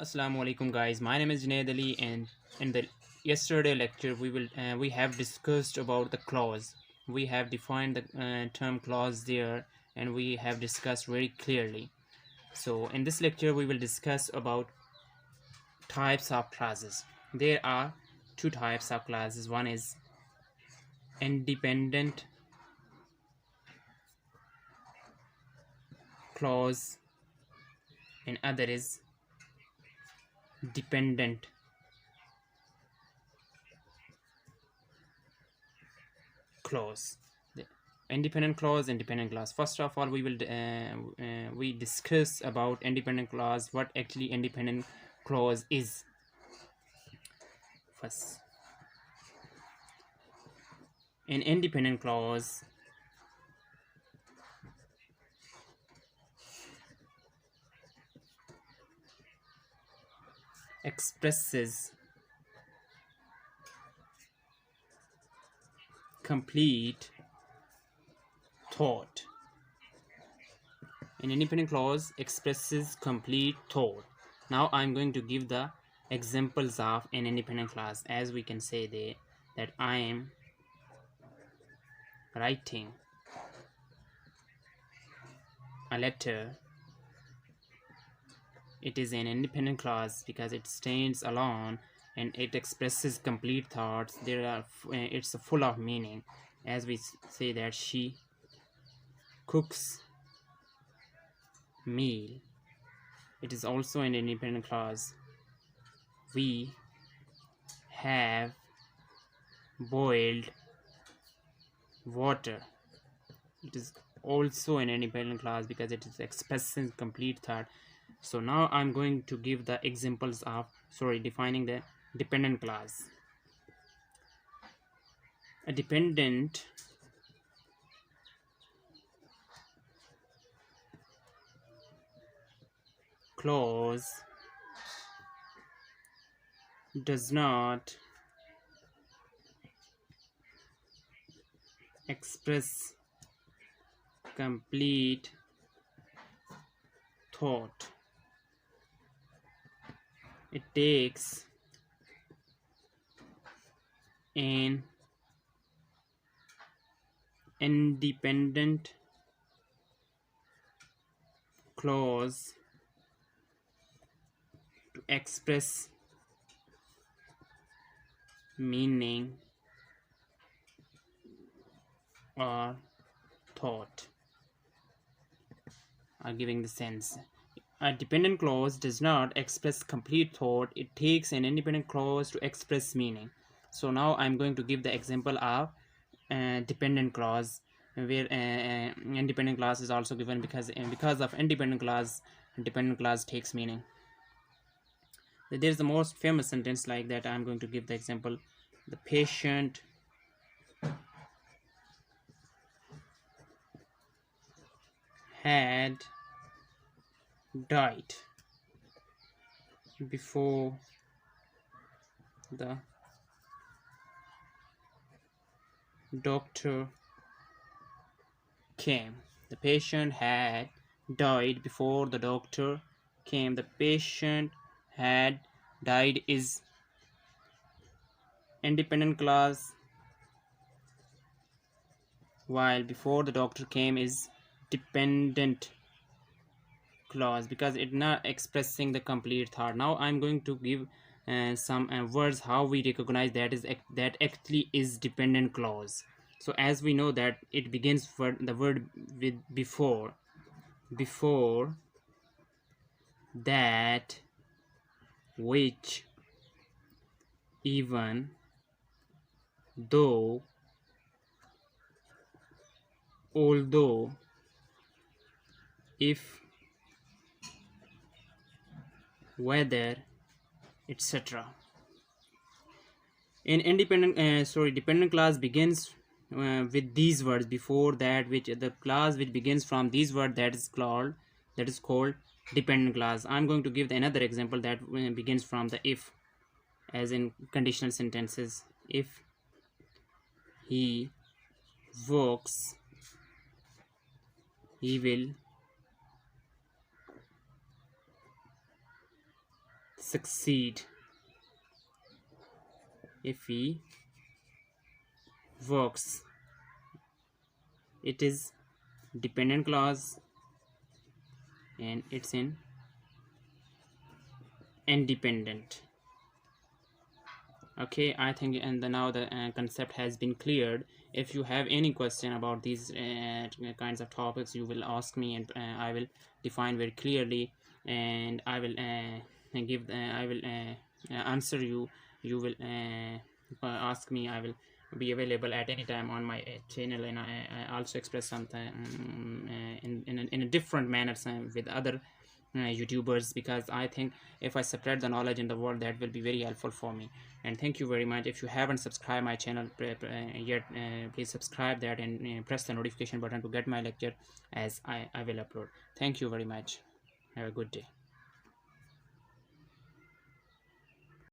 Assalamu alaikum guys, my name is Junaid Ali, and in the yesterday lecture we have discussed about the clause. We have defined the term clause there, and we have discussed very clearly. So in this lecture we will discuss about types of clauses. There are two types of clauses. One is independent clause and other is dependent clause. The independent clause, independent clause. First of all, we discuss about independent clause, what actually independent clause is. First, an independent clause expresses complete thought. An independent clause expresses complete thought. Now I'm going to give the examples of an independent clause. As we can say that I am writing a letter. It is an independent clause because it stands alone and it expresses complete thoughts. It's full of meaning. As we say that she cooks meal, it is also an independent clause. We have boiled water. It is also an independent clause because it is expressing complete thought. So now I'm going to give the examples of defining the dependent clause. A dependent clause does not express complete thought. It takes an independent clause to express meaning or thought, or giving the sense. A dependent clause does not express complete thought. It takes an independent clause to express meaning. So now I'm going to give the example of dependent clause, where independent clause is also given because of independent clause, dependent clause takes meaning. There's the most famous sentence like that. I'm going to give the example. The patient had died before the doctor came. The patient had died before the doctor came. The patient had died is independent clause, while before the doctor came is dependent clause because it's not expressing the complete thought. Now I'm going to give some words how we recognize that actually is dependent clause. So as we know that it begins for the word with before that, which, even, though, although, if, whether, etc. An dependent clause begins with these words before that, which the clause which begins from these words, that is called dependent clause. I'm going to give another example that begins from the if, as in conditional sentences. If he works, he will succeed. If he works, it is dependent clause and it's in independent. Okay, I think, and now the concept has been cleared. If you have any question about these kinds of topics, you will ask me, and I will define very clearly, and I will I will answer you. You will ask me, I will be available at any time on my channel, and I also express something in a different manner with other YouTubers, because I think if I spread the knowledge in the world, that will be very helpful for me. And thank you very much. If you haven't subscribed my channel yet, please subscribe that and press the notification button to get my lecture as I will upload. Thank you very much. Have a good day.